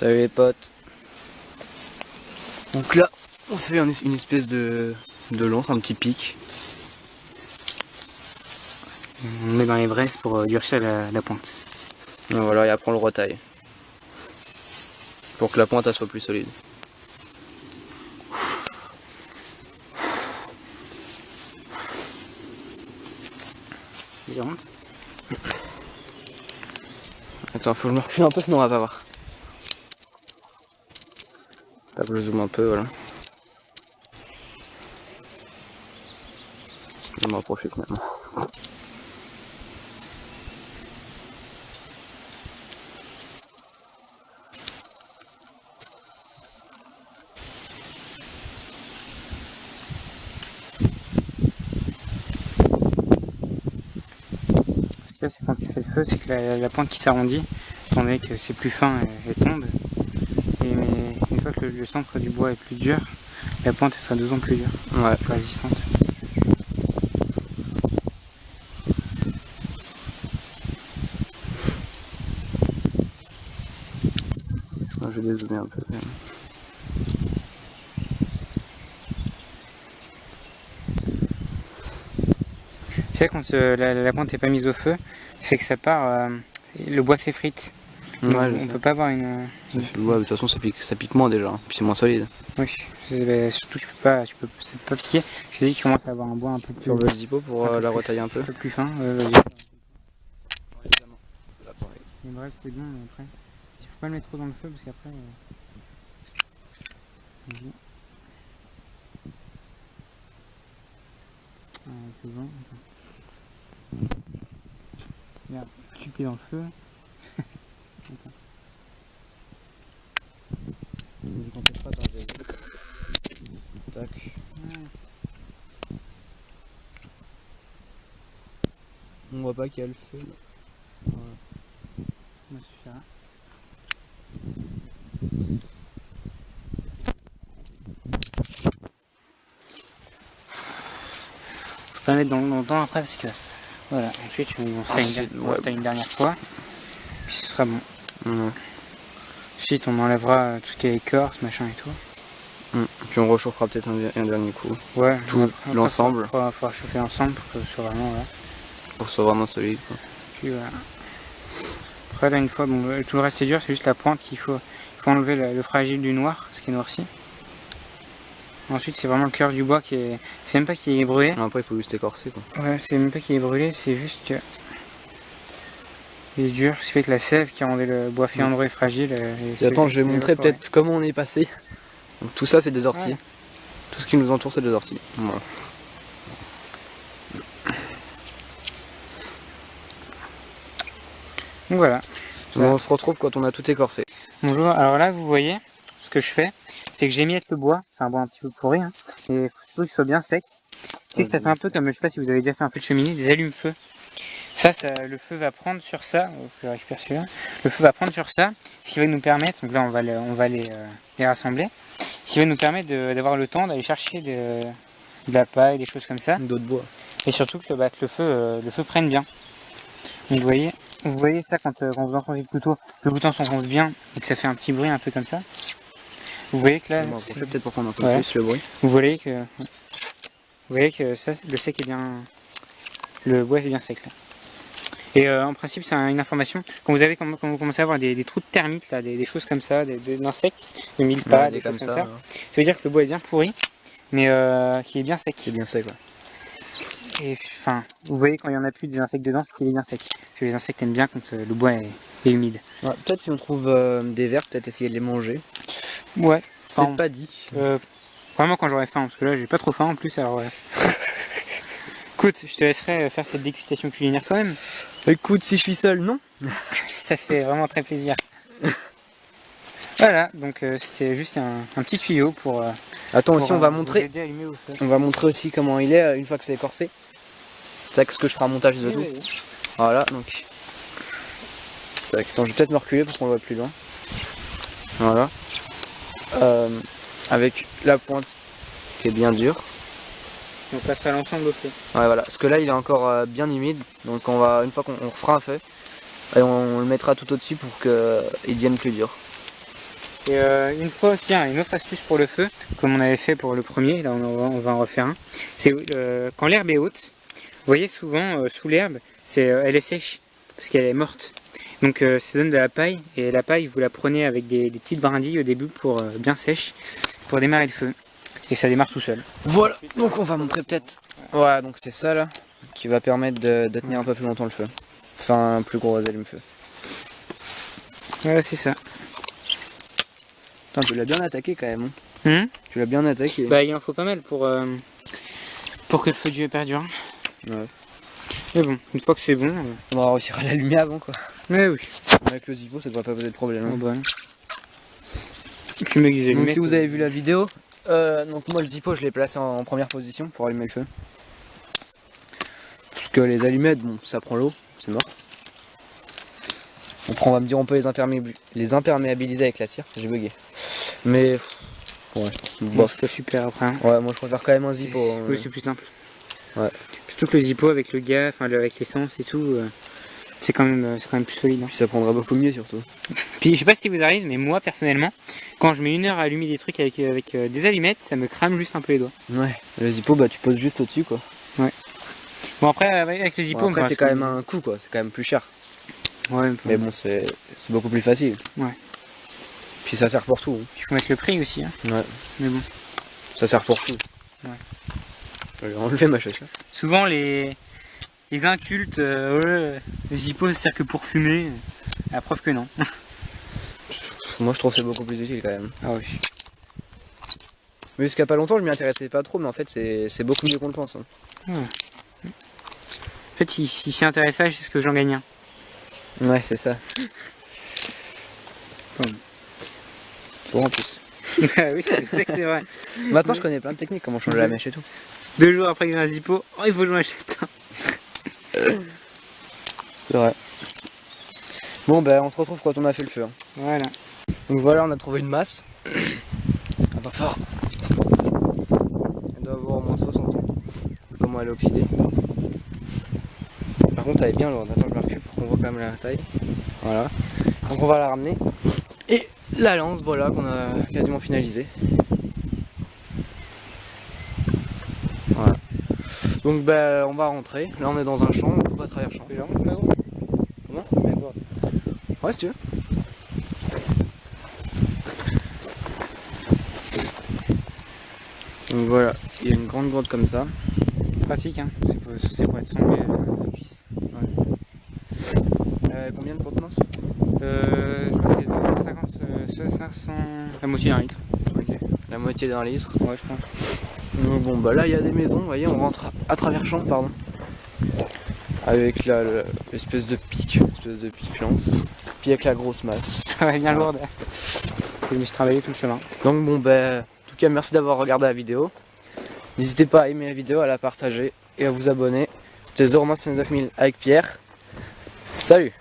Salut les potes. Donc là, on fait une espèce de lance, un petit pic. On met dans les braises pour durcir la pointe. Et voilà, et après on le retaille. Pour que la pointe elle soit plus solide. Il rentre. Attends, faut que je me recule un peu sinon on va pas voir. Là, je zoome un peu, voilà. Je vais m'approcher finalement. Là, c'est quand tu fais le feu, c'est que la pointe qui s'arrondit, étant donné que c'est plus fin, elle tombe. Et mais une fois que le centre du bois est plus dur, la pointe elle sera d'autant plus dure, Ouais. plus résistante. Je vais dézoomer un peu quand même. Tu sais, quand la pointe n'est pas mise au feu, c'est que ça part, le bois s'effrite. Ouais, On peut pas avoir une... Ouais, de toute façon ça pique moins déjà, puis c'est moins solide. Oui, surtout c'est pas piquer. Je dis que tu commences à avoir un bois un peu plus... Sur le zippo pour un peu la plus- retailler un peu. Un peu plus fin, vas-y. Mais bref, c'est bon, mais après, il faut pas le mettre trop dans le feu parce qu'après... Vas-y. Un peu vent, attends. Regarde, tu pieds dans le feu. Attends. Je conteste pas, attends, tac. Ouais. On voit pas qu'il y a le feu là. Ça suffira. Faut pas mettre dans le temps après parce que voilà, ensuite on fait une dernière fois, puis ce sera bon. Ouais. Ensuite on enlèvera tout ce qui est écorce, machin et tout. Puis on réchauffera peut-être un dernier coup. Ouais, Tout après, l'ensemble. Faudra chauffer l'ensemble pour que ce soit vraiment là. Pour que ce soit vraiment solide quoi. Puis voilà. Après là une fois, bon, tout le reste est dur, c'est juste la pointe qu'il faut enlever le fragile du noir, ce qui est noirci. Ensuite c'est vraiment le cœur du bois qui est... C'est même pas qu'il est brûlé. Après il faut juste écorcer quoi. Ouais, c'est même pas qu'il est brûlé, c'est juste que... Il est dur, ce qui fait que la sève qui rendait le bois fiandreux et fragile... Et attends, je vais montrer peut-être comment on est passé. Donc tout ça c'est des orties. Ouais. Tout ce qui nous entoure c'est des orties. Voilà. Donc voilà. On se retrouve quand on a tout écorcé. Bonjour, alors là vous voyez, ce que je fais, c'est que j'émiette le bois, c'est un bois un petit peu pourri, hein, et il faut surtout qu'il soit bien sec. Et ça fait un peu comme, je sais pas si vous avez déjà fait un feu de cheminée, des allumes-feu. Ça, le feu va prendre sur ça, je récupère celui-là, le feu va prendre sur ça, ce qui va nous permettre, donc là on va les rassembler, ce qui va nous permettre d'avoir le temps d'aller chercher de la paille, des choses comme ça, D'autres bois. et surtout que le feu prenne bien. Donc vous voyez ça quand vous enfoncez le bouton s'enfonce bien et que ça fait un petit bruit un peu comme ça. Vous voyez que là, peut-être pour prendre un peu Ouais. plus le bruit. vous voyez que ça, le sec est bien, le bois est bien sec là. Et en principe, c'est une information. Quand vous commencez à avoir des trous de termites là, des choses comme ça, d'insectes, de mille-pas, Ouais, des choses comme ça, ouais. ça veut dire que le bois est bien pourri, mais qui est bien sec. C'est bien sec ouais. Et enfin, vous voyez quand il y en a plus des insectes dedans, c'est qu'il est bien sec. Parce que les insectes aiment bien quand le bois est humide. Ouais, peut-être si on trouve des vers, peut-être essayer de les manger. Ouais. C'est pas dit. Vraiment quand j'aurai faim, parce que là j'ai pas trop faim en plus, alors... Écoute, je te laisserai faire cette dégustation culinaire quand même. Écoute, si je suis seul, non. Ça fait vraiment très plaisir. Voilà, donc c'était juste un petit tuyau pour... Attends, pour, aussi on va vous montrer. aider à allumer au feu. On va montrer aussi comment il est une fois que c'est écorcé. C'est ce que je ferai un montage de tout. Voilà, donc. Attends, je vais peut-être me reculer pour qu'on le voit plus loin. Voilà. Avec la pointe qui est bien dure. On passera l'ensemble au feu. Ouais, voilà. Parce que là, il est encore bien humide. Donc, une fois qu'on refera un feu, et on le mettra tout au-dessus pour qu'il devienne plus dur. Et une fois aussi, une autre astuce pour le feu, comme on avait fait pour le premier, là on va en refaire un, c'est quand l'herbe est haute, vous voyez souvent sous l'herbe, elle est sèche, parce qu'elle est morte. Donc ça donne de la paille, et la paille vous la prenez avec des petites brindilles au début pour bien sèche, pour démarrer le feu. Et ça démarre tout seul. Voilà, donc on va montrer peut-être. Ouais, donc c'est ça là, qui va permettre de tenir un peu plus longtemps le feu. Enfin, un plus gros allume-feu. Ouais, c'est ça. Putain, tu l'as bien attaqué quand même. Hein. Tu l'as bien attaqué. Bah, il en faut pas mal pour que le feu perdure. Ouais. Mais bon, une fois que c'est bon. On va réussir à l'allumer avant quoi. Mais oui. Avec le Zippo, ça devrait pas poser de problème. Hein. Oh, bah. Et puis, mec, donc si vous avez vu la vidéo, donc moi le Zippo je l'ai placé en première position pour allumer le feu. Parce que les allumettes, bon, ça prend l'eau, c'est mort. On va me dire on peut les imperméabiliser avec la cire, j'ai bugué. Mais ouais, bof, c'est super après. Hein. Ouais, moi je préfère quand même un Zippo. Oui, c'est plus simple. Ouais. Surtout que le Zippo avec le gaz, avec l'essence et tout, c'est quand même plus solide. Hein. Puis ça prendra beaucoup mieux surtout. Puis je sais pas si vous arrive, mais moi personnellement, quand je mets 1 heure à allumer des trucs avec des allumettes, ça me crame juste un peu les doigts. Ouais, le Zippo, bah tu poses juste au-dessus quoi. Ouais. Bon après avec le Zippo, bon, après c'est quand même un coût quoi, c'est quand même plus cher. Ouais, mais bon c'est beaucoup plus facile. Ouais. Puis ça sert pour tout. Hein. Il faut mettre le prix aussi. Hein. Ouais. Mais bon. Ça sert pour tout. Ouais. Je vais enlever ma chaussure. Souvent les incultes, les Zippo ça sert que pour fumer. La preuve que non. Moi je trouve que c'est beaucoup plus utile quand même. Ah oui. Mais jusqu'à pas longtemps je m'y intéressais pas trop, mais en fait c'est beaucoup mieux qu'on le pense. Hein. Ouais. En fait si s'y intéressait, c'est ce que j'en gagne un. Ouais c'est ça. Bon en plus. Oui, je sais que c'est vrai. Maintenant je connais plein de techniques, comment changer la mèche et tout. 2 jours après que j'ai un Zippo, oh, il faut que je m'achète un. C'est vrai. Bon ben on se retrouve quand on a fait le feu. Hein. Voilà. Donc voilà, on a trouvé une masse. Attends fort. Elle doit avoir au moins 60 ans. Comment elle est oxydée. Par contre elle est bien lourde. Attends je me recule pour qu'on voit quand même la taille. Voilà. Donc on va la ramener. Et la lance, voilà, qu'on a quasiment finalisé. Voilà. Donc bah on va rentrer. Là on est dans un champ, on coupe à travers champ. Comment ? Ouais si tu veux. Donc voilà, il y a une grande grotte comme ça. Pratique hein, c'est pour être semblé à la cuisse. Ouais. Combien de contenance ? Je crois qu'il y a 500... La moitié d'un litre. Ok, la moitié d'un litre. Ouais je pense. Donc bon bah là il y a des maisons, vous voyez on rentre à travers champ, pardon. Avec l'espèce de pic lance. Puis avec la grosse masse. Ouais bien lourde. Je me suis travaillé tout le chemin. Donc bon ben, en tout cas merci d'avoir regardé la vidéo. N'hésitez pas à aimer la vidéo, à la partager et à vous abonner. C'était Zorma 9000 avec Pierre. Salut!